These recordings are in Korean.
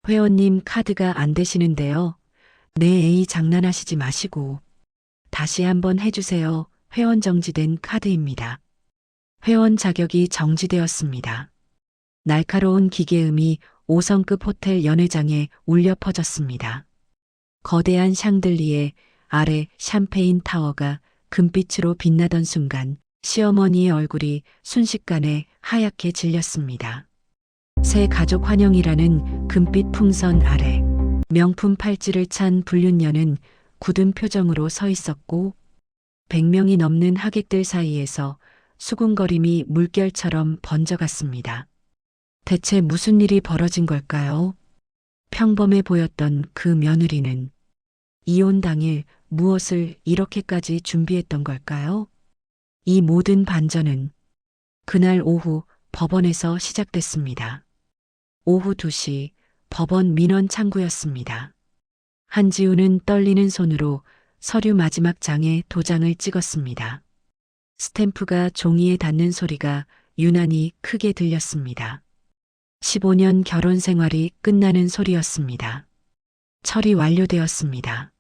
회원님 카드가 안 되시는데요. 네, 에이 장난하시지 마시고. 다시 한번 해주세요. 회원 정지된 카드입니다. 회원 자격이 정지되었습니다. 날카로운 기계음이 5성급 호텔 연회장에 울려 퍼졌습니다. 거대한 샹들리에 아래 샴페인 타워가 금빛으로 빛나던 순간 시어머니의 얼굴이 순식간에 하얗게 질렸습니다. 새 가족 환영이라는 금빛 풍선 아래 명품 팔찌를 찬 불륜녀는 굳은 표정으로 서 있었고 100명이 넘는 하객들 사이에서 수군거림이 물결처럼 번져갔습니다. 대체 무슨 일이 벌어진 걸까요? 평범해 보였던 그 며느리는 이혼 당일 무엇을 이렇게까지 준비했던 걸까요? 이 모든 반전은 그날 오후 법원에서 시작됐습니다. 오후 2시 법원 민원 창구였습니다. 한지우는 떨리는 손으로 서류 마지막 장에 도장을 찍었습니다. 스탬프가 종이에 닿는 소리가 유난히 크게 들렸습니다. 15년 결혼 생활이 끝나는 소리였습니다. 처리 완료되었습니다.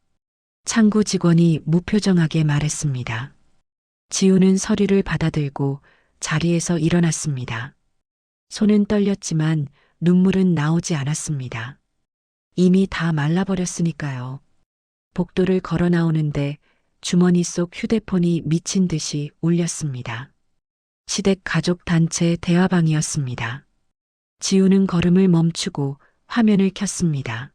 창구 직원이 무표정하게 말했습니다. 지우는 서류를 받아들고 자리에서 일어났습니다. 손은 떨렸지만 눈물은 나오지 않았습니다. 이미 다 말라버렸으니까요. 복도를 걸어 나오는데 주머니 속 휴대폰이 미친 듯이 울렸습니다. 시댁 가족 단체 대화방이었습니다. 지우는 걸음을 멈추고 화면을 켰습니다.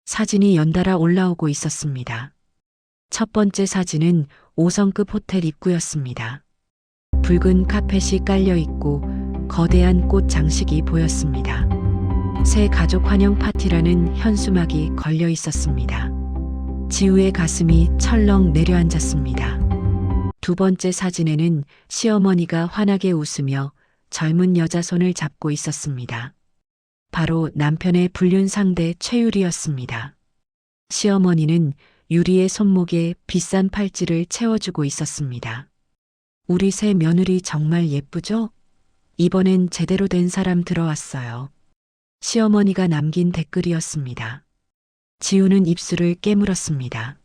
사진이 연달아 올라오고 있었습니다. 첫 번째 사진은 5성급 호텔 입구였습니다. 붉은 카펫이 깔려 있고 거대한 꽃 장식이 보였습니다. 새 가족 환영 파티라는 현수막이 걸려 있었습니다. 지우의 가슴이 철렁 내려앉았습니다. 두 번째 사진에는 시어머니가 환하게 웃으며 젊은 여자 손을 잡고 있었습니다. 바로 남편의 불륜 상대 최유리였습니다. 시어머니는 유리의 손목에 비싼 팔찌를 채워주고 있었습니다. 우리 새 며느리 정말 예쁘죠? 이번엔 제대로 된 사람 들어왔어요. 시어머니가 남긴 댓글이었습니다. 지우는 입술을 깨물었습니다.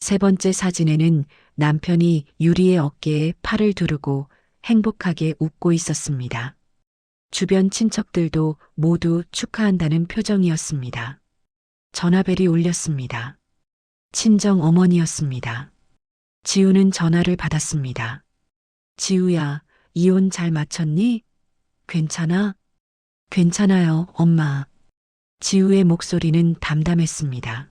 세 번째 사진에는 남편이 유리의 어깨에 팔을 두르고 행복하게 웃고 있었습니다. 주변 친척들도 모두 축하한다는 표정이었습니다. 전화벨이 울렸습니다. 친정 어머니였습니다. 지우는 전화를 받았습니다. 지우야, 이혼 잘 마쳤니? 괜찮아? 괜찮아요, 엄마. 지우의 목소리는 담담했습니다.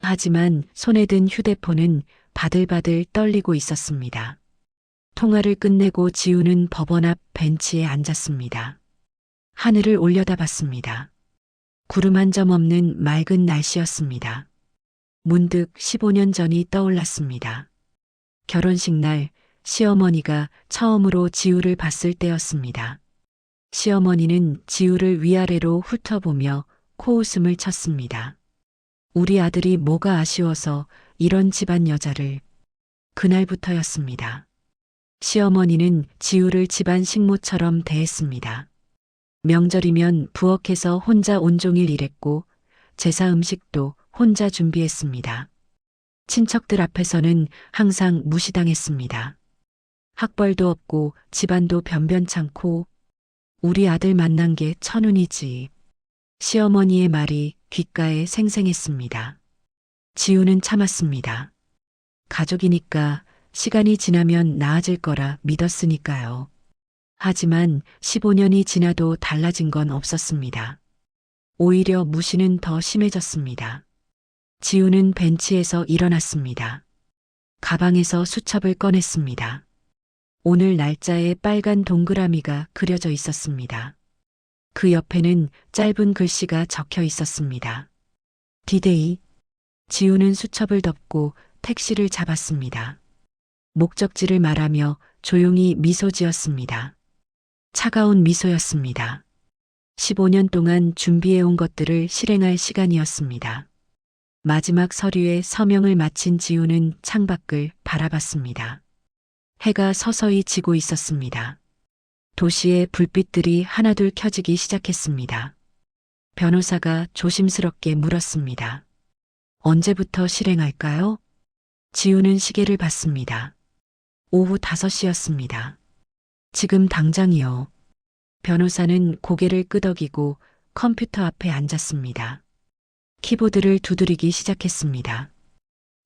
하지만 손에 든 휴대폰은 바들바들 떨리고 있었습니다. 통화를 끝내고 지우는 법원 앞 벤치에 앉았습니다. 하늘을 올려다봤습니다. 구름 한 점 없는 맑은 날씨였습니다. 문득 15년 전이 떠올랐습니다. 결혼식 날 시어머니가 처음으로 지우를 봤을 때였습니다. 시어머니는 지우를 위아래로 훑어보며 코웃음을 쳤습니다. 우리 아들이 뭐가 아쉬워서 이런 집안 여자를. 그날부터였습니다. 시어머니는 지우를 집안 식모처럼 대했습니다. 명절이면 부엌에서 혼자 온종일 일했고 제사 음식도 혼자 준비했습니다. 친척들 앞에서는 항상 무시당했습니다. 학벌도 없고 집안도 변변찮고 우리 아들 만난 게 천운이지. 시어머니의 말이 귓가에 생생했습니다. 지우는 참았습니다. 가족이니까 시간이 지나면 나아질 거라 믿었으니까요. 하지만 15년이 지나도 달라진 건 없었습니다. 오히려 무시는 더 심해졌습니다. 지우는 벤치에서 일어났습니다. 가방에서 수첩을 꺼냈습니다. 오늘 날짜에 빨간 동그라미가 그려져 있었습니다. 그 옆에는 짧은 글씨가 적혀 있었습니다. 디데이. 지우는 수첩을 덮고 택시를 잡았습니다. 목적지를 말하며 조용히 미소 지었습니다. 차가운 미소였습니다. 15년 동안 준비해온 것들을 실행할 시간이었습니다. 마지막 서류에 서명을 마친 지우는 창밖을 바라봤습니다. 해가 서서히 지고 있었습니다. 도시의 불빛들이 하나둘 켜지기 시작했습니다. 변호사가 조심스럽게 물었습니다. 언제부터 실행할까요? 지우는 시계를 봤습니다. 오후 5시였습니다. 지금 당장이요. 변호사는 고개를 끄덕이고 컴퓨터 앞에 앉았습니다. 키보드를 두드리기 시작했습니다.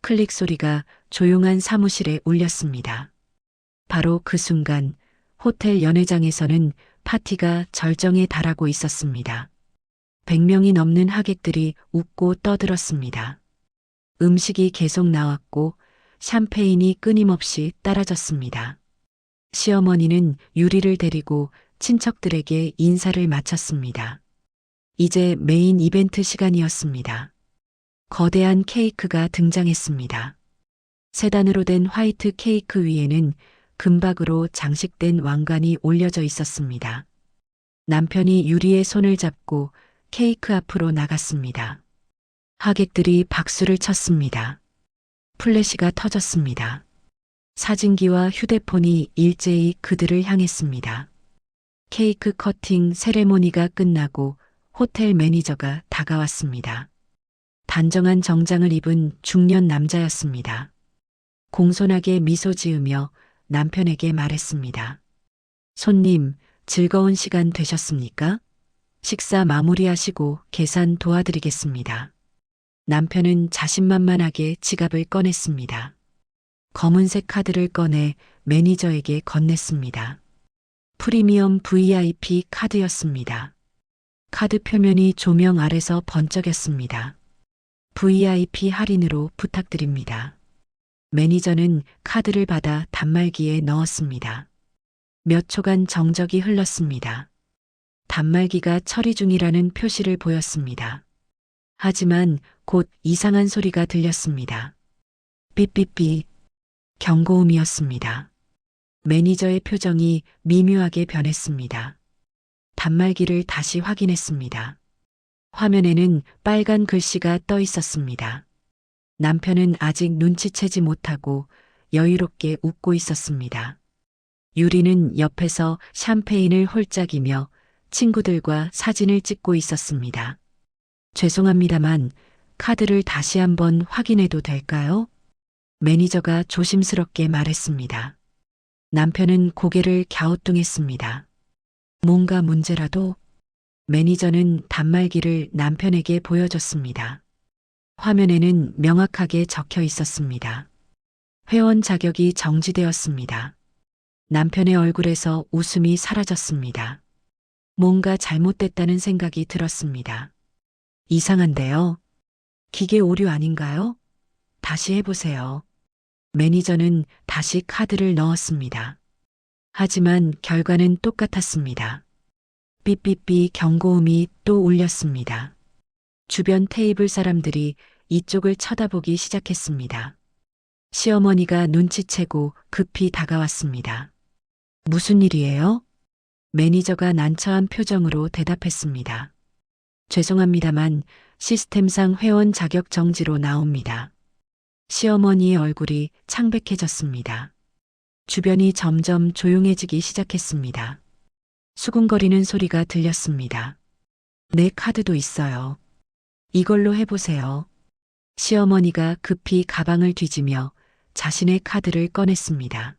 클릭 소리가 조용한 사무실에 울렸습니다. 바로 그 순간 호텔 연회장에서는 파티가 절정에 달하고 있었습니다. 100명이 넘는 하객들이 웃고 떠들었습니다. 음식이 계속 나왔고 샴페인이 끊임없이 따라졌습니다. 시어머니는 유리를 데리고 친척들에게 인사를 마쳤습니다. 이제 메인 이벤트 시간이었습니다. 거대한 케이크가 등장했습니다. 세 단으로 된 화이트 케이크 위에는 금박으로 장식된 왕관이 올려져 있었습니다. 남편이 유리의 손을 잡고 케이크 앞으로 나갔습니다. 하객들이 박수를 쳤습니다. 플래시가 터졌습니다. 사진기와 휴대폰이 일제히 그들을 향했습니다. 케이크 커팅 세레모니가 끝나고 호텔 매니저가 다가왔습니다. 단정한 정장을 입은 중년 남자였습니다. 공손하게 미소 지으며 남편에게 말했습니다. 손님, 즐거운 시간 되셨습니까? 식사 마무리하시고 계산 도와드리겠습니다. 남편은 자신만만하게 지갑을 꺼냈습니다. 검은색 카드를 꺼내 매니저에게 건넸습니다. 프리미엄 VIP 카드였습니다. 카드 표면이 조명 아래서 번쩍였습니다. VIP 할인으로 부탁드립니다. 매니저는 카드를 받아 단말기에 넣었습니다. 몇 초간 정적이 흘렀습니다. 단말기가 처리 중이라는 표시를 보였습니다. 하지만 곧 이상한 소리가 들렸습니다. 삐삐삐. 경고음이었습니다. 매니저의 표정이 미묘하게 변했습니다. 단말기를 다시 확인했습니다. 화면에는 빨간 글씨가 떠 있었습니다. 남편은 아직 눈치채지 못하고 여유롭게 웃고 있었습니다. 유리는 옆에서 샴페인을 홀짝이며 친구들과 사진을 찍고 있었습니다. 죄송합니다만 카드를 다시 한번 확인해도 될까요? 매니저가 조심스럽게 말했습니다. 남편은 고개를 갸우뚱했습니다. 뭔가 문제라도? 매니저는 단말기를 남편에게 보여줬습니다. 화면에는 명확하게 적혀 있었습니다. 회원 자격이 정지되었습니다. 남편의 얼굴에서 웃음이 사라졌습니다. 뭔가 잘못됐다는 생각이 들었습니다. 이상한데요? 기계 오류 아닌가요? 다시 해보세요. 매니저는 다시 카드를 넣었습니다. 하지만 결과는 똑같았습니다. 삐삐삐 경고음이 또 울렸습니다. 주변 테이블 사람들이 이쪽을 쳐다보기 시작했습니다. 시어머니가 눈치채고 급히 다가왔습니다. 무슨 일이에요? 매니저가 난처한 표정으로 대답했습니다. 죄송합니다만 시스템상 회원 자격 정지로 나옵니다. 시어머니의 얼굴이 창백해졌습니다. 주변이 점점 조용해지기 시작했습니다. 수군거리는 소리가 들렸습니다. 내 카드도 있어요. 이걸로 해보세요. 시어머니가 급히 가방을 뒤지며 자신의 카드를 꺼냈습니다.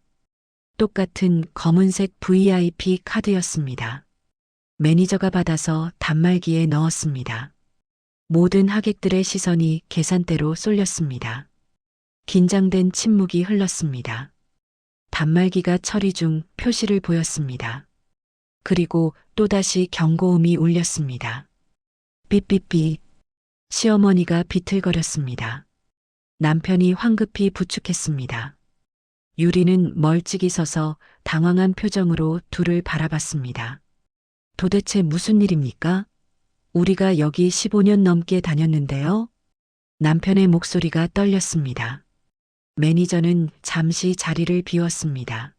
똑같은 검은색 VIP 카드였습니다. 매니저가 받아서 단말기에 넣었습니다. 모든 하객들의 시선이 계산대로 쏠렸습니다. 긴장된 침묵이 흘렀습니다. 단말기가 처리 중 표시를 보였습니다. 그리고 또다시 경고음이 울렸습니다. 삐삐삐. 시어머니가 비틀거렸습니다. 남편이 황급히 부축했습니다. 유리는 멀찍이 서서 당황한 표정으로 둘을 바라봤습니다. 도대체 무슨 일입니까? 우리가 여기 15년 넘게 다녔는데요. 남편의 목소리가 떨렸습니다. 매니저는 잠시 자리를 비웠습니다.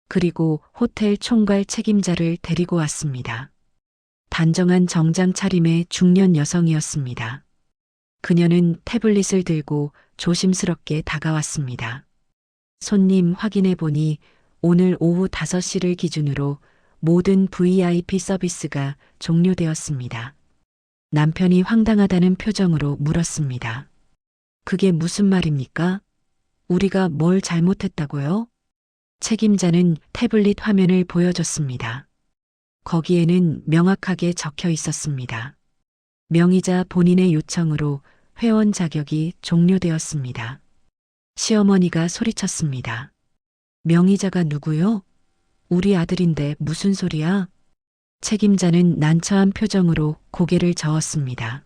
그리고 호텔 총괄 책임자를 데리고 왔습니다. 단정한 정장 차림의 중년 여성이었습니다. 그녀는 태블릿을 들고 조심스럽게 다가왔습니다. 손님 확인해 보니 오늘 오후 5시를 기준으로 모든 VIP 서비스가 종료되었습니다. 남편이 황당하다는 표정으로 물었습니다. 그게 무슨 말입니까? 우리가 뭘 잘못했다고요? 책임자는 태블릿 화면을 보여줬습니다. 거기에는 명확하게 적혀 있었습니다. 명의자 본인의 요청으로 회원 자격이 종료되었습니다. 시어머니가 소리쳤습니다. 명의자가 누구요? 우리 아들인데 무슨 소리야? 책임자는 난처한 표정으로 고개를 저었습니다.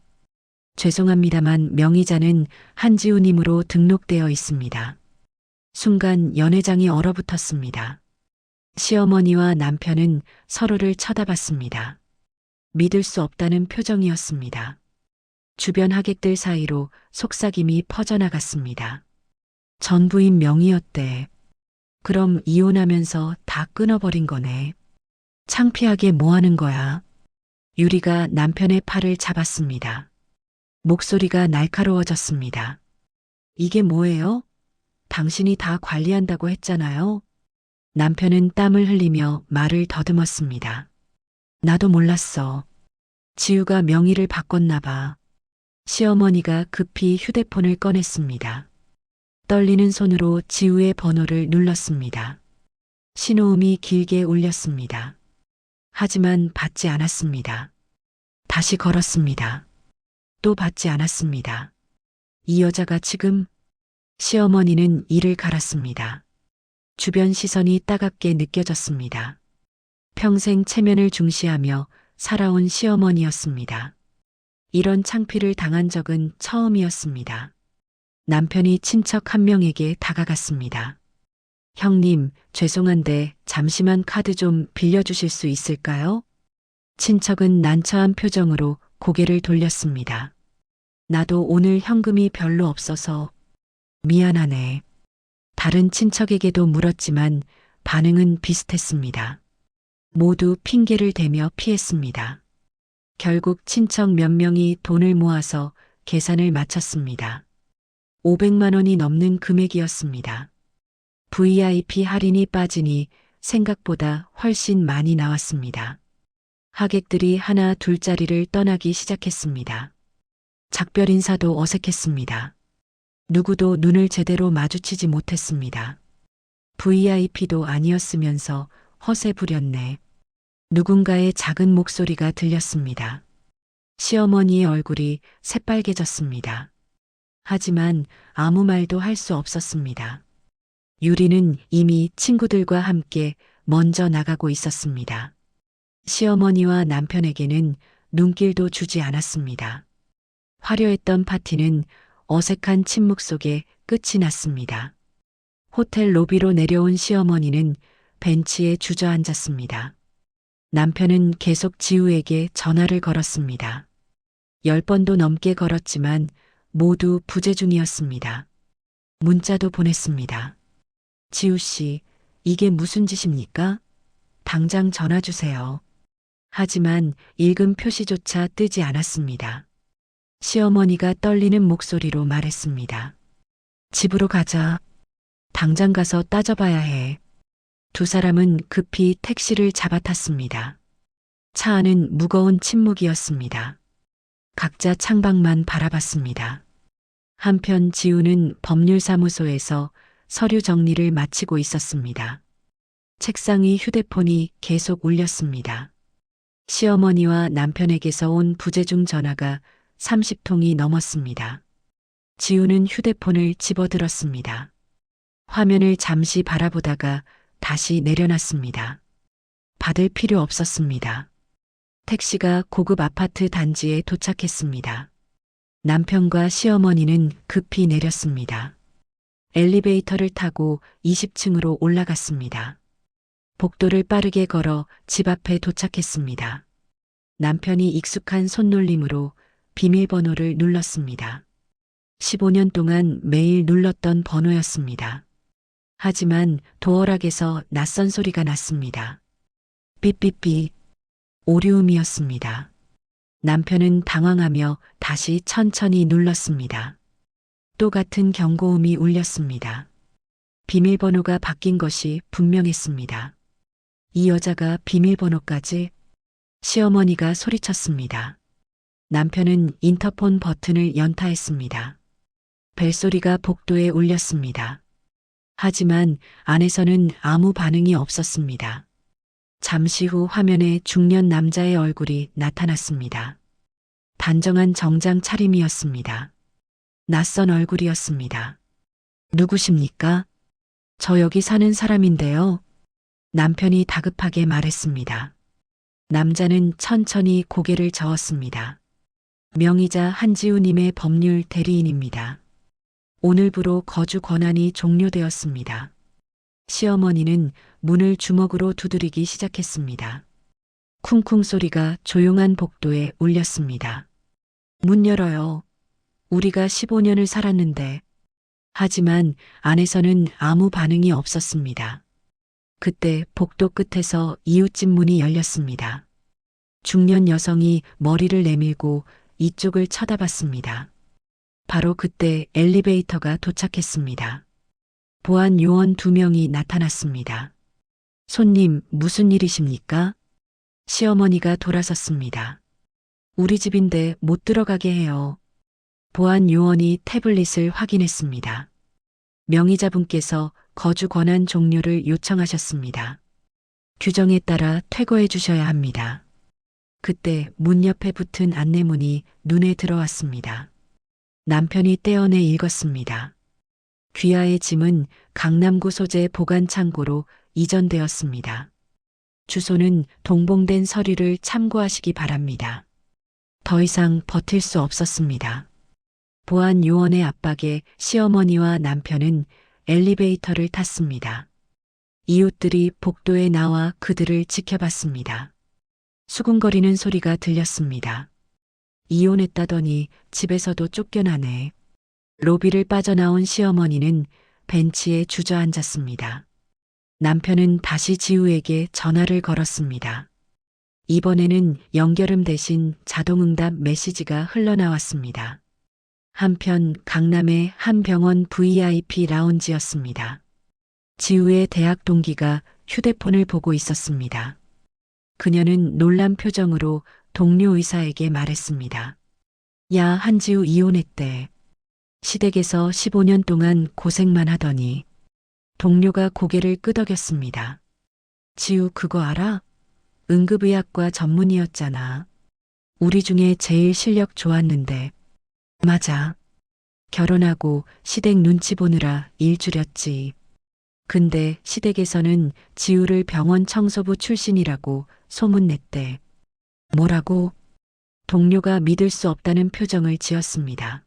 죄송합니다만 명의자는 한지우님으로 등록되어 있습니다. 순간 연회장이 얼어붙었습니다. 시어머니와 남편은 서로를 쳐다봤습니다. 믿을 수 없다는 표정이었습니다. 주변 하객들 사이로 속삭임이 퍼져나갔습니다. 전 부인 명의였대. 그럼 이혼하면서 다 끊어버린 거네. 창피하게 뭐 하는 거야? 유리가 남편의 팔을 잡았습니다. 목소리가 날카로워졌습니다. 이게 뭐예요? 당신이 다 관리한다고 했잖아요. 남편은 땀을 흘리며 말을 더듬었습니다. 나도 몰랐어. 지우가 명의를 바꿨나 봐. 시어머니가 급히 휴대폰을 꺼냈습니다. 떨리는 손으로 지우의 번호를 눌렀습니다. 신호음이 길게 울렸습니다. 하지만 받지 않았습니다. 다시 걸었습니다. 또 받지 않았습니다. 이 여자가 지금 시어머니는 이를 갈았습니다. 주변 시선이 따갑게 느껴졌습니다. 평생 체면을 중시하며 살아온 시어머니였습니다. 이런 창피를 당한 적은 처음이었습니다. 남편이 친척 한 명에게 다가갔습니다. 형님, 죄송한데 잠시만 카드 좀 빌려주실 수 있을까요? 친척은 난처한 표정으로 고개를 돌렸습니다. 나도 오늘 현금이 별로 없어서 미안하네. 다른 친척에게도 물었지만 반응은 비슷했습니다. 모두 핑계를 대며 피했습니다. 결국 친척 몇 명이 돈을 모아서 계산을 마쳤습니다. 500만 원이 넘는 금액이었습니다. VIP 할인이 빠지니 생각보다 훨씬 많이 나왔습니다. 하객들이 하나 둘자리를 떠나기 시작했습니다. 작별 인사도 어색했습니다. 누구도 눈을 제대로 마주치지 못했습니다. VIP도 아니었으면서 허세 부렸네. 누군가의 작은 목소리가 들렸습니다. 시어머니의 얼굴이 새빨개졌습니다. 하지만 아무 말도 할 수 없었습니다. 유리는 이미 친구들과 함께 먼저 나가고 있었습니다. 시어머니와 남편에게는 눈길도 주지 않았습니다. 화려했던 파티는 어색한 침묵 속에 끝이 났습니다. 호텔 로비로 내려온 시어머니는 벤치에 주저앉았습니다. 남편은 계속 지우에게 전화를 걸었습니다. 10번도 넘게 걸었지만 모두 부재 중이었습니다. 문자도 보냈습니다. 지우 씨, 이게 무슨 짓입니까? 당장 전화 주세요. 하지만 읽음 표시조차 뜨지 않았습니다. 시어머니가 떨리는 목소리로 말했습니다. 집으로 가자. 당장 가서 따져봐야 해. 두 사람은 급히 택시를 잡아탔습니다. 차 안은 무거운 침묵이었습니다. 각자 창밖만 바라봤습니다. 한편 지우는 법률사무소에서 서류 정리를 마치고 있었습니다. 책상 위 휴대폰이 계속 울렸습니다. 시어머니와 남편에게서 온 부재중 전화가 30통이 넘었습니다. 지우는 휴대폰을 집어들었습니다. 화면을 잠시 바라보다가 다시 내려놨습니다. 받을 필요 없었습니다. 택시가 고급 아파트 단지에 도착했습니다. 남편과 시어머니는 급히 내렸습니다. 엘리베이터를 타고 20층으로 올라갔습니다. 복도를 빠르게 걸어 집 앞에 도착했습니다. 남편이 익숙한 손놀림으로 비밀번호를 눌렀습니다. 15년 동안 매일 눌렀던 번호였습니다. 하지만 도어락에서 낯선 소리가 났습니다. 삐삐삐. 오류음이었습니다. 남편은 당황하며 다시 천천히 눌렀습니다. 또 같은 경고음이 울렸습니다. 비밀번호가 바뀐 것이 분명했습니다. 이 여자가 비밀번호까지? 시어머니가 소리쳤습니다. 남편은 인터폰 버튼을 연타했습니다. 벨소리가 복도에 울렸습니다. 하지만 안에서는 아무 반응이 없었습니다. 잠시 후 화면에 중년 남자의 얼굴이 나타났습니다. 단정한 정장 차림이었습니다. 낯선 얼굴이었습니다. 누구십니까? 저 여기 사는 사람인데요. 남편이 다급하게 말했습니다. 남자는 천천히 고개를 저었습니다. 명의자 한지우님의 법률 대리인입니다. 오늘부로 거주 권한이 종료되었습니다. 시어머니는 문을 주먹으로 두드리기 시작했습니다. 쿵쿵 소리가 조용한 복도에 울렸습니다. 문 열어요. 우리가 15년을 살았는데. 하지만 안에서는 아무 반응이 없었습니다. 그때 복도 끝에서 이웃집 문이 열렸습니다. 중년 여성이 머리를 내밀고 이쪽을 쳐다봤습니다. 바로 그때 엘리베이터가 도착했습니다. 보안 요원 2명이 나타났습니다. 손님, 무슨 일이십니까? 시어머니가 돌아섰습니다. 우리 집인데 못 들어가게 해요. 보안 요원이 태블릿을 확인했습니다. 명의자분께서 거주 권한 종료를 요청하셨습니다. 규정에 따라 퇴거해 주셔야 합니다. 그때 문 옆에 붙은 안내문이 눈에 들어왔습니다. 남편이 떼어내 읽었습니다. 귀하의 짐은 강남구 소재 보관 창고로 이전되었습니다. 주소는 동봉된 서류를 참고하시기 바랍니다. 더 이상 버틸 수 없었습니다. 보안 요원의 압박에 시어머니와 남편은 엘리베이터를 탔습니다. 이웃들이 복도에 나와 그들을 지켜봤습니다. 수군거리는 소리가 들렸습니다. 이혼했다더니 집에서도 쫓겨나네. 로비를 빠져나온 시어머니는 벤치에 주저앉았습니다. 남편은 다시 지우에게 전화를 걸었습니다. 이번에는 연결음 대신 자동응답 메시지가 흘러나왔습니다. 한편 강남의 한 병원 VIP 라운지였습니다. 지우의 대학 동기가 휴대폰을 보고 있었습니다. 그녀는 놀란 표정으로 동료 의사에게 말했습니다. 야, 한지우 이혼했대. 시댁에서 15년 동안 고생만 하더니. 동료가 고개를 끄덕였습니다. 지우 그거 알아? 응급의학과 전문의였잖아. 우리 중에 제일 실력 좋았는데. 맞아. 결혼하고 시댁 눈치 보느라 일 줄였지. 근데 시댁에서는 지우를 병원 청소부 출신이라고 소문냈대. 뭐라고? 동료가 믿을 수 없다는 표정을 지었습니다.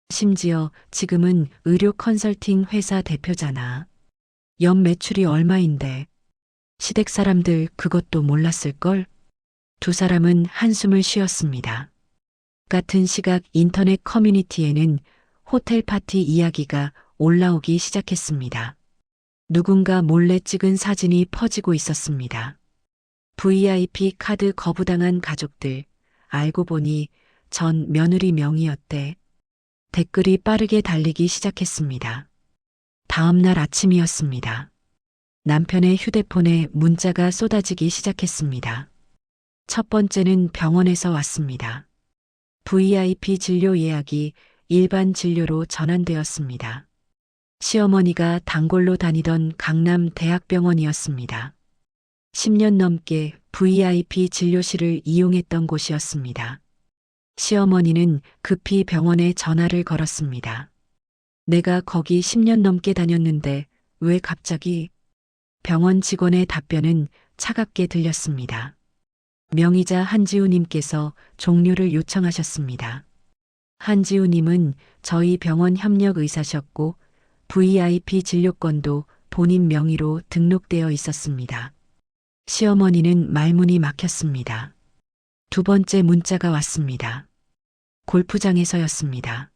심지어 지금은 의료 컨설팅 회사 대표잖아. 연 매출이 얼마인데. 시댁 사람들 그것도 몰랐을걸? 두 사람은 한숨을 쉬었습니다. 같은 시각 인터넷 커뮤니티에는 호텔 파티 이야기가 올라오기 시작했습니다. 누군가 몰래 찍은 사진이 퍼지고 있었습니다. VIP 카드 거부당한 가족들, 알고 보니 전 며느리 명의였대. 댓글이 빠르게 달리기 시작했습니다. 다음 날 아침이었습니다. 남편의 휴대폰에 문자가 쏟아지기 시작했습니다. 첫 번째는 병원에서 왔습니다. VIP 진료 예약이 일반 진료로 전환되었습니다. 시어머니가 단골로 다니던 강남 대학병원이었습니다. 10년 넘게 VIP 진료실을 이용했던 곳이었습니다. 시어머니는 급히 병원에 전화를 걸었습니다. 내가 거기 10년 넘게 다녔는데 왜 갑자기? 병원 직원의 답변은 차갑게 들렸습니다. 명의자 한지우님께서 종료를 요청하셨습니다. 한지우님은 저희 병원 협력 의사셨고 VIP 진료권도 본인 명의로 등록되어 있었습니다. 시어머니는 말문이 막혔습니다. 두 번째 문자가 왔습니다. 골프장에서였습니다.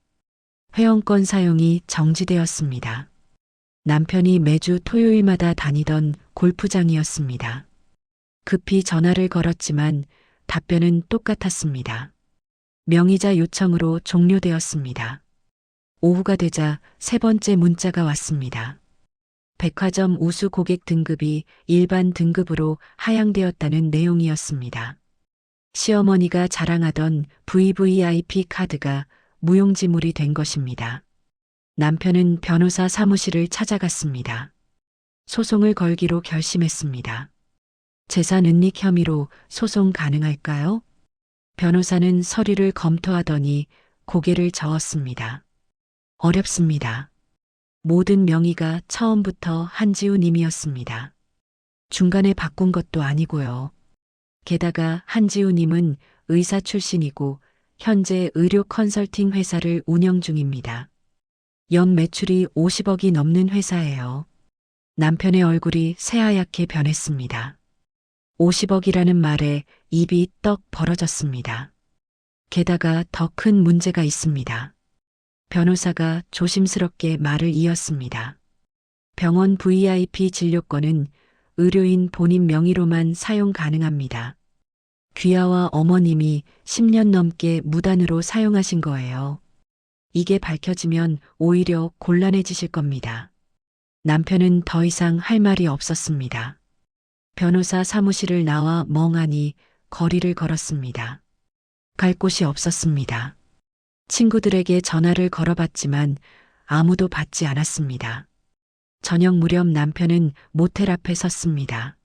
회원권 사용이 정지되었습니다. 남편이 매주 토요일마다 다니던 골프장이었습니다. 급히 전화를 걸었지만 답변은 똑같았습니다. 명의자 요청으로 종료되었습니다. 오후가 되자 세 번째 문자가 왔습니다. 백화점 우수 고객 등급이 일반 등급으로 하향되었다는 내용이었습니다. 시어머니가 자랑하던 VVIP 카드가 무용지물이 된 것입니다. 남편은 변호사 사무실을 찾아갔습니다. 소송을 걸기로 결심했습니다. 재산 은닉 혐의로 소송 가능할까요? 변호사는 서류를 검토하더니 고개를 저었습니다. 어렵습니다. 모든 명의가 처음부터 한지우 님이었습니다. 중간에 바꾼 것도 아니고요. 게다가 한지우 님은 의사 출신이고 현재 의료 컨설팅 회사를 운영 중입니다. 연 매출이 50억이 넘는 회사예요. 남편의 얼굴이 새하얗게 변했습니다. 50억이라는 말에 입이 떡 벌어졌습니다. 게다가 더 큰 문제가 있습니다. 변호사가 조심스럽게 말을 이었습니다. 병원 VIP 진료권은 의료인 본인 명의로만 사용 가능합니다. 귀하와 어머님이 10년 넘게 무단으로 사용하신 거예요. 이게 밝혀지면 오히려 곤란해지실 겁니다. 남편은 더 이상 할 말이 없었습니다. 변호사 사무실을 나와 멍하니 거리를 걸었습니다. 갈 곳이 없었습니다. 친구들에게 전화를 걸어봤지만 아무도 받지 않았습니다. 저녁 무렵 남편은 모텔 앞에 섰습니다.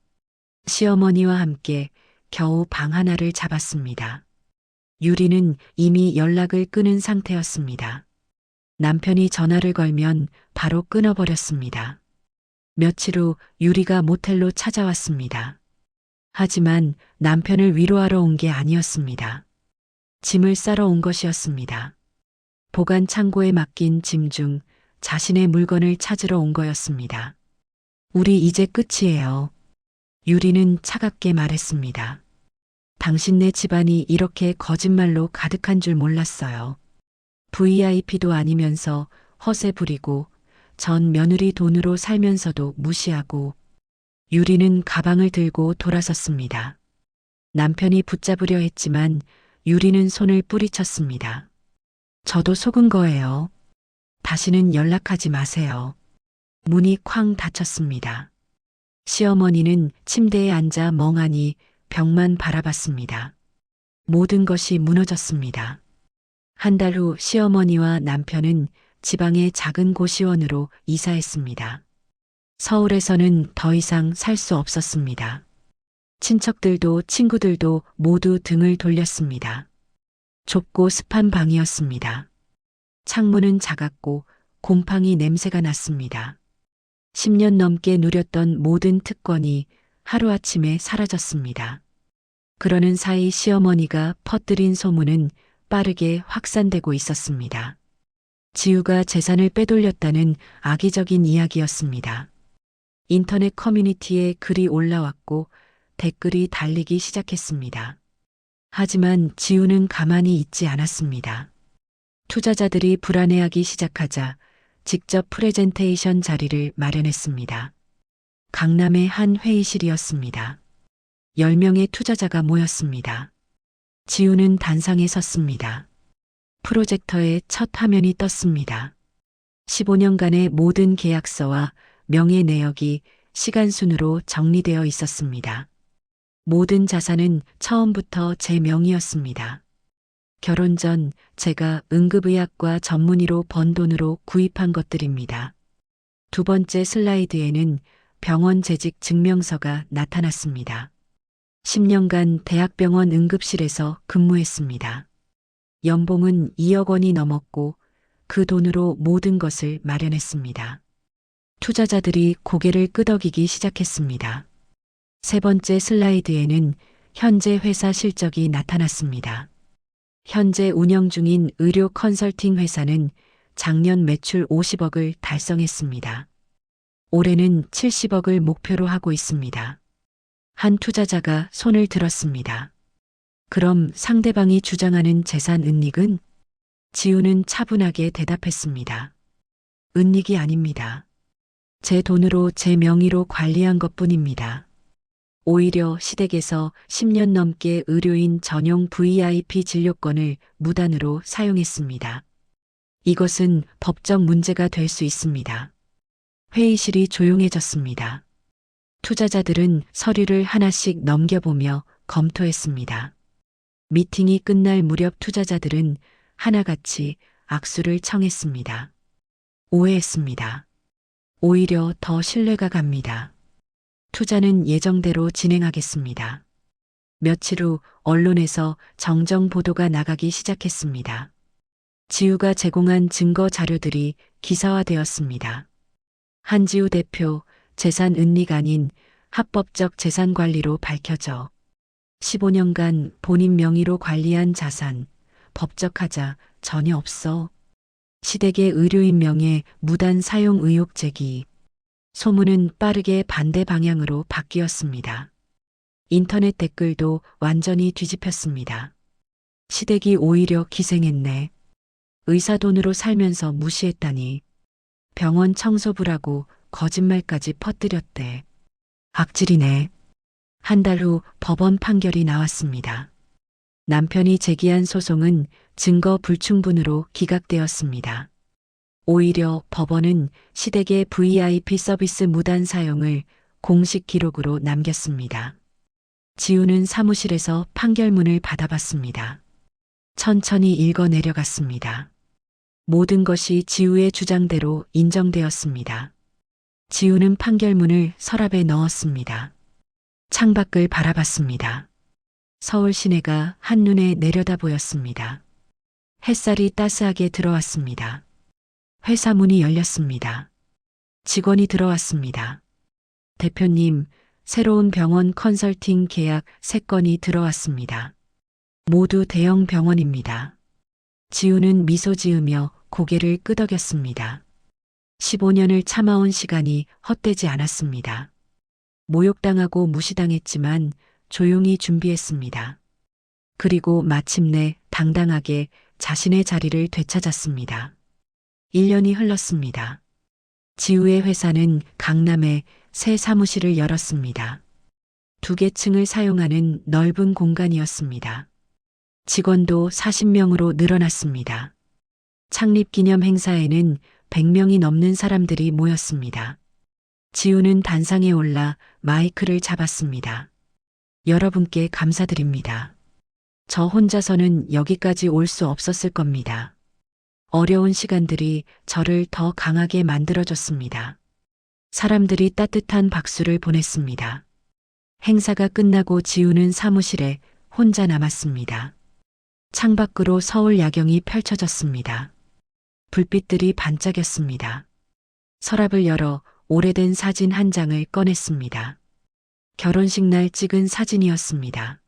시어머니와 함께 겨우 방 하나를 잡았습니다. 유리는 이미 연락을 끊은 상태였습니다. 남편이 전화를 걸면 바로 끊어버렸습니다. 며칠 후 유리가 모텔로 찾아왔습니다. 하지만 남편을 위로하러 온 게 아니었습니다. 짐을 싸러 온 것이었습니다. 보관 창고에 맡긴 짐 중 자신의 물건을 찾으러 온 거였습니다. 우리 이제 끝이에요. 유리는 차갑게 말했습니다. 당신네 집안이 이렇게 거짓말로 가득한 줄 몰랐어요. VIP도 아니면서 허세 부리고 전 며느리 돈으로 살면서도 무시하고. 유리는 가방을 들고 돌아섰습니다. 남편이 붙잡으려 했지만 유리는 손을 뿌리쳤습니다. 저도 속은 거예요. 다시는 연락하지 마세요. 문이 쾅 닫혔습니다. 시어머니는 침대에 앉아 멍하니 벽만 바라봤습니다. 모든 것이 무너졌습니다. 한 달 후 시어머니와 남편은 지방의 작은 고시원으로 이사했습니다. 서울에서는 더 이상 살 수 없었습니다. 친척들도 친구들도 모두 등을 돌렸습니다. 좁고 습한 방이었습니다. 창문은 작았고 곰팡이 냄새가 났습니다. 10년 넘게 누렸던 모든 특권이 하루아침에 사라졌습니다. 그러는 사이 시어머니가 퍼뜨린 소문은 빠르게 확산되고 있었습니다. 지우가 재산을 빼돌렸다는 악의적인 이야기였습니다. 인터넷 커뮤니티에 글이 올라왔고 댓글이 달리기 시작했습니다. 하지만 지우는 가만히 있지 않았습니다. 투자자들이 불안해하기 시작하자 직접 프레젠테이션 자리를 마련했습니다. 강남의 한 회의실이었습니다. 10명의 투자자가 모였습니다. 지우는 단상에 섰습니다. 프로젝터에 첫 화면이 떴습니다. 15년간의 모든 계약서와 명예 내역이 시간순으로 정리되어 있었습니다. 모든 자산은 처음부터 제 명의였습니다. 결혼 전 제가 응급의학과 전문의로 번 돈으로 구입한 것들입니다. 두 번째 슬라이드에는 병원 재직 증명서가 나타났습니다. 10년간 대학병원 응급실에서 근무했습니다. 연봉은 2억 원이 넘었고 그 돈으로 모든 것을 마련했습니다. 투자자들이 고개를 끄덕이기 시작했습니다. 세 번째 슬라이드에는 현재 회사 실적이 나타났습니다. 현재 운영 중인 의료 컨설팅 회사는 작년 매출 50억을 달성했습니다. 올해는 70억을 목표로 하고 있습니다. 한 투자자가 손을 들었습니다. 그럼 상대방이 주장하는 재산 은닉은? 지우는 차분하게 대답했습니다. 은닉이 아닙니다. 제 돈으로 제 명의로 관리한 것뿐입니다. 오히려 시댁에서 10년 넘게 의료인 전용 VIP 진료권을 무단으로 사용했습니다. 이것은 법적 문제가 될 수 있습니다. 회의실이 조용해졌습니다. 투자자들은 서류를 하나씩 넘겨보며 검토했습니다. 미팅이 끝날 무렵 투자자들은 하나같이 악수를 청했습니다. 오해했습니다. 오히려 더 신뢰가 갑니다. 투자는 예정대로 진행하겠습니다. 며칠 후 언론에서 정정 보도가 나가기 시작했습니다. 지우가 제공한 증거 자료들이 기사화되었습니다. 한지우 대표 재산 은닉 아닌 합법적 재산 관리로 밝혀져 15년간 본인 명의로 관리한 자산, 법적하자 전혀 없어. 시댁의 의료인 명예 무단 사용 의혹 제기. 소문은 빠르게 반대 방향으로 바뀌었습니다. 인터넷 댓글도 완전히 뒤집혔습니다. 시댁이 오히려 기생했네. 의사 돈으로 살면서 무시했다니. 병원 청소부라고 거짓말까지 퍼뜨렸대. 악질이네. 한 달 후 법원 판결이 나왔습니다. 남편이 제기한 소송은 증거 불충분으로 기각되었습니다. 오히려 법원은 시댁의 VIP 서비스 무단 사용을 공식 기록으로 남겼습니다. 지우는 사무실에서 판결문을 받아봤습니다. 천천히 읽어 내려갔습니다. 모든 것이 지우의 주장대로 인정되었습니다. 지우는 판결문을 서랍에 넣었습니다. 창밖을 바라봤습니다. 서울 시내가 한눈에 내려다 보였습니다. 햇살이 따스하게 들어왔습니다. 회사 문이 열렸습니다. 직원이 들어왔습니다. 대표님, 새로운 병원 컨설팅 계약 3건이 들어왔습니다. 모두 대형 병원입니다. 지우는 미소 지으며 고개를 끄덕였습니다. 15년을 참아온 시간이 헛되지 않았습니다. 모욕당하고 무시당했지만 조용히 준비했습니다. 그리고 마침내 당당하게 자신의 자리를 되찾았습니다. 1년이 흘렀습니다. 지우의 회사는 강남에 새 사무실을 열었습니다. 2개 층을 사용하는 넓은 공간이었습니다. 직원도 40명으로 늘어났습니다. 창립 기념 행사에는 100명이 넘는 사람들이 모였습니다. 지우는 단상에 올라 마이크를 잡았습니다. 여러분께 감사드립니다. 저 혼자서는 여기까지 올 수 없었을 겁니다. 어려운 시간들이 저를 더 강하게 만들어줬습니다. 사람들이 따뜻한 박수를 보냈습니다. 행사가 끝나고 지우는 사무실에 혼자 남았습니다. 창밖으로 서울 야경이 펼쳐졌습니다. 불빛들이 반짝였습니다. 서랍을 열어 오래된 사진 한 장을 꺼냈습니다. 결혼식 날 찍은 사진이었습니다.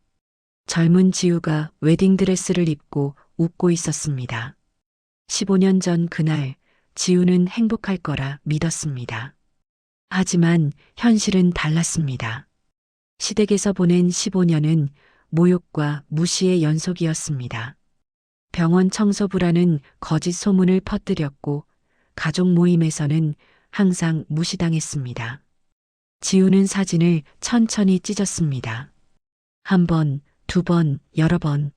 젊은 지우가 웨딩드레스를 입고 웃고 있었습니다. 15년 전 그날 지우는 행복할 거라 믿었습니다. 하지만 현실은 달랐습니다. 시댁에서 보낸 15년은 모욕과 무시의 연속이었습니다. 병원 청소부라는 거짓 소문을 퍼뜨렸고 가족 모임에서는 항상 무시당했습니다. 지우는 사진을 천천히 찢었습니다. 1번, 2번, 여러 번.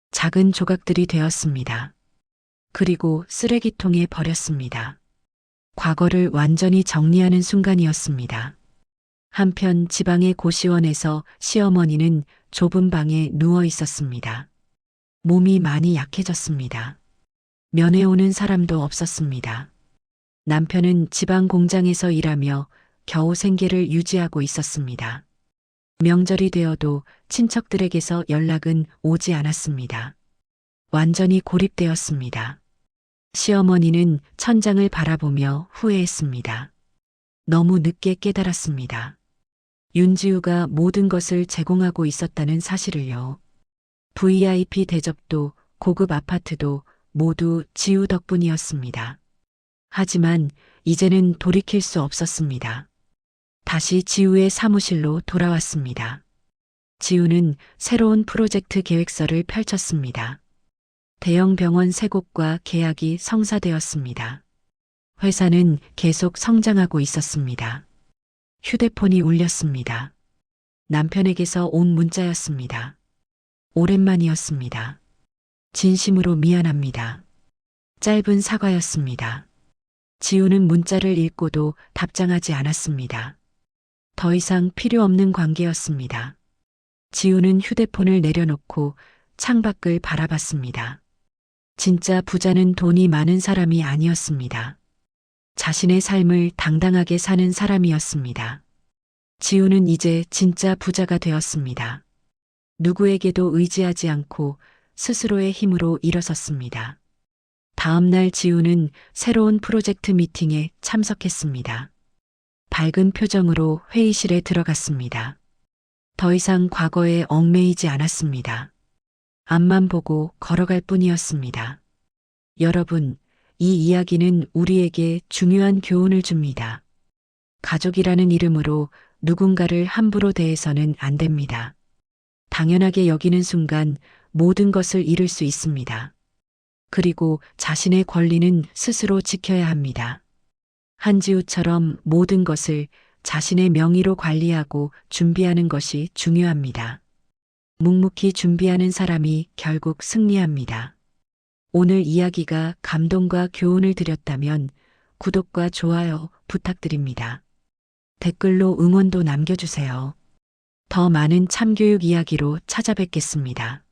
작은 조각들이 되었습니다. 그리고 쓰레기통에 버렸습니다. 과거를 완전히 정리하는 순간이었습니다. 한편 지방의 고시원에서 시어머니는 좁은 방에 누워 있었습니다. 몸이 많이 약해졌습니다. 면회 오는 사람도 없었습니다. 남편은 지방 공장에서 일하며 겨우 생계를 유지하고 있었습니다. 명절이 되어도 친척들에게서 연락은 오지 않았습니다. 완전히 고립되었습니다. 시어머니는 천장을 바라보며 후회했습니다. 너무 늦게 깨달았습니다. 윤지우가 모든 것을 제공하고 있었다는 사실을요. VIP 대접도 고급 아파트도 모두 지우 덕분이었습니다. 하지만 이제는 돌이킬 수 없었습니다. 다시 지우의 사무실로 돌아왔습니다. 지우는 새로운 프로젝트 계획서를 펼쳤습니다. 대형 병원 3곳과 계약이 성사되었습니다. 회사는 계속 성장하고 있었습니다. 휴대폰이 울렸습니다. 남편에게서 온 문자였습니다. 오랜만이었습니다. 진심으로 미안합니다. 짧은 사과였습니다. 지우는 문자를 읽고도 답장하지 않았습니다. 더 이상 필요 없는 관계였습니다. 지우는 휴대폰을 내려놓고 창밖을 바라봤습니다. 진짜 부자는 돈이 많은 사람이 아니었습니다. 자신의 삶을 당당하게 사는 사람이었습니다. 지우는 이제 진짜 부자가 되었습니다. 누구에게도 의지하지 않고 스스로의 힘으로 일어섰습니다. 다음 날 지우는 새로운 프로젝트 미팅에 참석했습니다. 밝은 표정으로 회의실에 들어갔습니다. 더 이상 과거에 얽매이지 않았습니다. 앞만 보고 걸어갈 뿐이었습니다. 여러분, 이 이야기는 우리에게 중요한 교훈을 줍니다. 가족이라는 이름으로 누군가를 함부로 대해서는 안 됩니다. 당연하게 여기는 순간 모든 것을 잃을 수 있습니다. 그리고 자신의 권리는 스스로 지켜야 합니다. 한지우처럼 모든 것을 자신의 명의로 관리하고 준비하는 것이 중요합니다. 묵묵히 준비하는 사람이 결국 승리합니다. 오늘 이야기가 감동과 교훈을 드렸다면 구독과 좋아요 부탁드립니다. 댓글로 응원도 남겨주세요. 더 많은 참교육 이야기로 찾아뵙겠습니다.